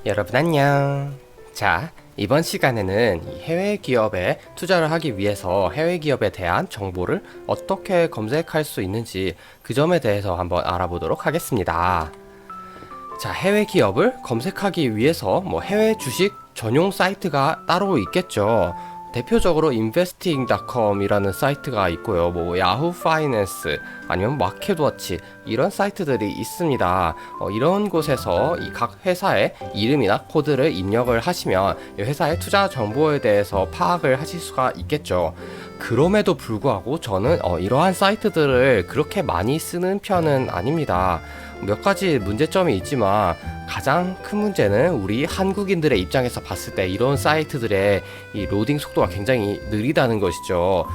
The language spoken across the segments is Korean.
여러분 안녕. 자, 이번 시간에는 이 해외 기업에 투자를 하기 위해서 해외 기업에 대한 정보를 어떻게 검색할 수 있는지 그 점에 대해서 한번 알아보도록 하겠습니다. 자, 해외 기업을 검색하기 위해서 해외 주식 전용 사이트가 따로 있겠죠. 대표적으로 investing.com이라는 사이트가 있고요. 야후 파이낸스 아니면 마켓워치 이런 사이트들이 있습니다. 이런 곳에서 이 각 회사의 이름이나 코드를 입력을 하시면 이 회사의 투자 정보에 대해서 파악을 하실 수가 있겠죠. 그럼에도 불구하고 저는 이러한 사이트들을 그렇게 많이 쓰는 편은 아닙니다. 몇 가지 문제점이 있지만 가장 큰 문제는 우리 한국인들의 입장에서 봤을 때 이런 사이트들의 이 로딩 속도가 굉장히 느리다는 것이죠.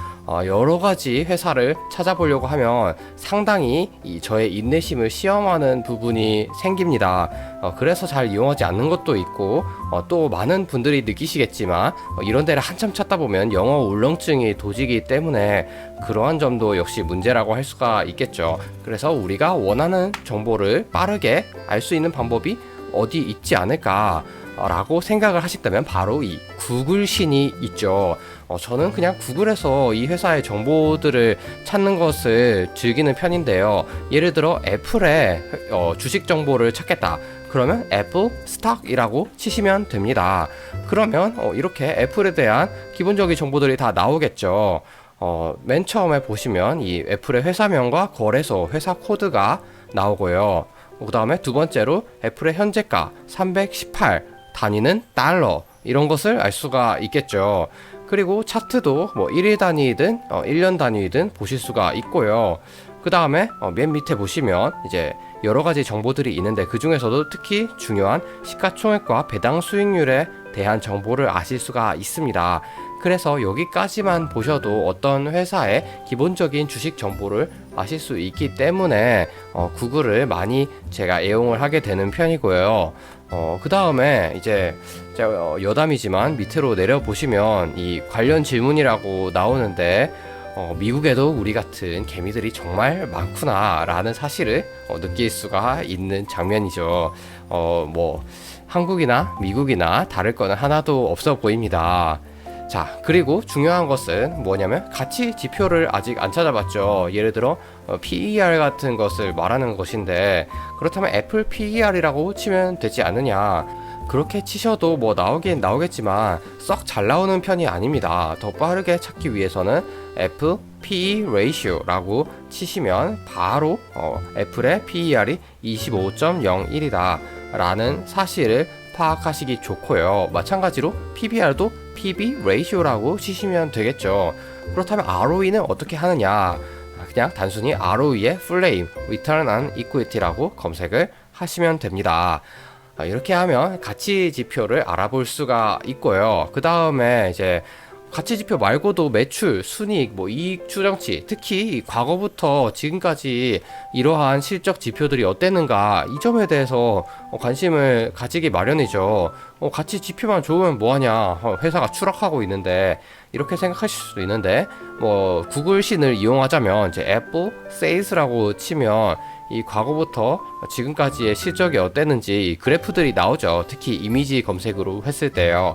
여러 가지 회사를 찾아보려고 하면 상당히 저의 인내심을 시험하는 부분이 생깁니다. 그래서 잘 이용하지 않는 것도 있고, 또 많은 분들이 느끼시겠지만 이런 데를 한참 찾다 보면 영어 울렁증이 도지기 때문에 그러한 점도 역시 문제라고 할 수가 있겠죠. 그래서 우리가 원하는 정보를 빠르게 알 수 있는 방법이 어디 있지 않을까 라고 생각을 하신다면 바로 이 구글신이 있죠. 저는 그냥 구글에서 이 회사의 정보들을 찾는 것을 즐기는 편인데요. 예를 들어 애플의 주식 정보를 찾겠다. 그러면 애플 스톡이라고 치시면 됩니다. 그러면 이렇게 애플에 대한 기본적인 정보들이 다 나오겠죠. 맨 처음에 보시면 이 애플의 회사명과 거래소, 회사 코드가 나오고요. 그 다음에 두 번째로 애플의 현재가 318, 단위는 달러, 이런 것을 알 수가 있겠죠. 그리고 차트도 1일 단위이든 1년 단위이든 보실 수가 있고요. 그 다음에 맨 밑에 보시면 이제 여러 가지 정보들이 있는데 그 중에서도 특히 중요한 시가총액과 배당 수익률에 대한 정보를 아실 수가 있습니다. 그래서 여기까지만 보셔도 어떤 회사의 기본적인 주식 정보를 아실 수 있기 때문에 구글을 많이 제가 애용을 하게 되는 편이고요. 그 다음에 이제 여담이지만 밑으로 내려보시면 이 관련 질문이라고 나오는데 미국에도 우리 같은 개미들이 정말 많구나 라는 사실을 느낄 수가 있는 장면이죠. 한국이나 미국이나 다를 거는 하나도 없어 보입니다. 자, 그리고 중요한 것은 뭐냐면 가치 지표를 아직 안 찾아봤죠. 예를 들어 PER 같은 것을 말하는 것인데, 그렇다면 애플 PER이라고 치면 되지 않느냐. 그렇게 치셔도 나오긴 나오겠지만 썩 잘 나오는 편이 아닙니다. 더 빠르게 찾기 위해서는 애플 PE ratio라고 치시면 바로 애플의 PER이 25.01이다 라는 사실을 파악하시기 좋고요. 마찬가지로 PBR도 PB ratio라고 치시면 되겠죠. 그렇다면 ROE는 어떻게 하느냐? 그냥 단순히 ROE의 플레임, Return on Equity라고 검색을 하시면 됩니다. 이렇게 하면 가치 지표를 알아볼 수가 있고요. 그 다음에 이제 가치 지표 말고도 매출, 순이익, 이익 추정치, 특히 이 과거부터 지금까지 이러한 실적 지표들이 어땠는가, 이 점에 대해서 관심을 가지기 마련이죠. 가치 지표만 좋으면 뭐하냐, 회사가 추락하고 있는데, 이렇게 생각하실 수도 있는데, 구글신을 이용하자면 이제 애플 세일즈라고 치면 이 과거부터 지금까지의 실적이 어땠는지 그래프들이 나오죠. 특히 이미지 검색으로 했을 때요.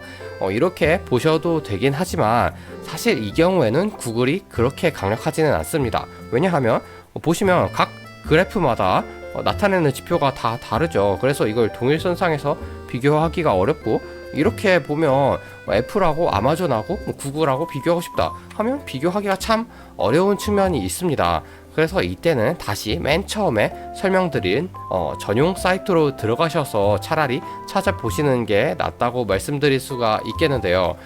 이렇게 보셔도 되긴 하지만 사실 이 경우에는 구글이 그렇게 강력하지는 않습니다. 왜냐하면 보시면 각 그래프마다 나타내는 지표가 다 다르죠. 그래서 이걸 동일선상에서 비교하기가 어렵고, 이렇게 보면 애플하고 아마존하고 구글하고 비교하고 싶다 하면 비교하기가 참 어려운 측면이 있습니다. 그래서 이때는 다시 맨 처음에 설명드린 전용 사이트로 들어가셔서 차라리 찾아보시는 게 낫다고 말씀드릴 수가 있겠는데요.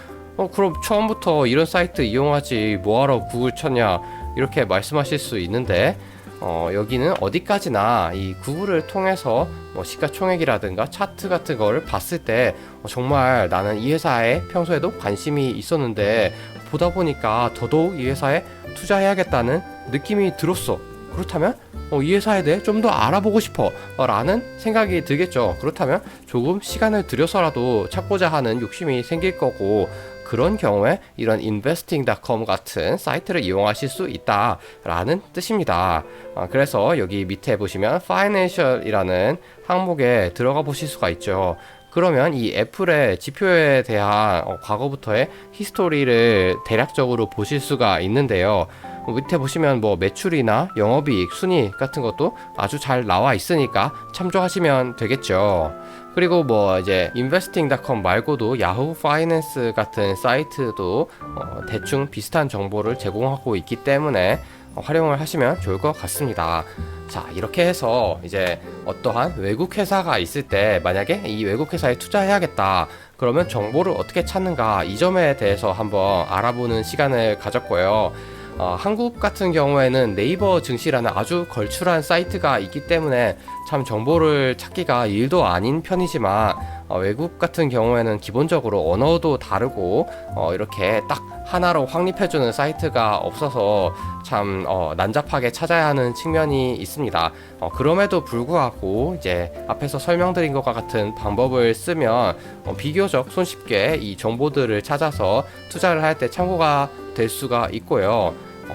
그럼 처음부터 이런 사이트 이용하지 뭐하러 구글 쳤냐, 이렇게 말씀하실 수 있는데, 여기는 어디까지나 이 구글을 통해서 시가총액이라든가 차트 같은 거를 봤을 때 정말 나는 이 회사에 평소에도 관심이 있었는데 보다 보니까 더더욱 이 회사에 투자해야겠다는 느낌이 들었어. 그렇다면 이 회사에 대해 좀 더 알아보고 싶어 라는 생각이 들겠죠. 그렇다면 조금 시간을 들여서라도 찾고자 하는 욕심이 생길 거고, 그런 경우에 이런 investing.com 같은 사이트를 이용하실 수 있다라는 뜻입니다. 그래서 여기 밑에 보시면 financial이라는 항목에 들어가 보실 수가 있죠. 그러면 이 애플의 지표에 대한 과거부터의 히스토리를 대략적으로 보실 수가 있는데요. 밑에 보시면 뭐 매출이나 영업이익, 순위 같은 것도 아주 잘 나와 있으니까 참조하시면 되겠죠. 그리고 뭐 이제 investing.com 말고도 야후 파이낸스 같은 사이트도 대충 비슷한 정보를 제공하고 있기 때문에 활용을 하시면 좋을 것 같습니다. 자, 이렇게 해서 이제 어떠한 외국 회사가 있을 때 만약에 이 외국 회사에 투자해야겠다. 그러면 정보를 어떻게 찾는가, 이 점에 대해서 한번 알아보는 시간을 가졌고요. 한국 같은 경우에는 네이버 증시라는 아주 걸출한 사이트가 있기 때문에 참 정보를 찾기가 일도 아닌 편이지만, 외국 같은 경우에는 기본적으로 언어도 다르고 이렇게 딱 하나로 확립해주는 사이트가 없어서 참 난잡하게 찾아야 하는 측면이 있습니다. 그럼에도 불구하고 이제 앞에서 설명드린 것과 같은 방법을 쓰면 비교적 손쉽게 이 정보들을 찾아서 투자를 할 때 참고가 될 수가 있고요.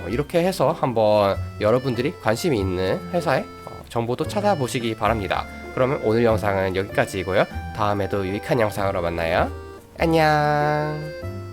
이렇게 해서 한번 여러분들이 관심이 있는 회사의 정보도 찾아보시기 바랍니다. 그러면 오늘 영상은 여기까지이고요. 다음에도 유익한 영상으로 만나요. 안녕.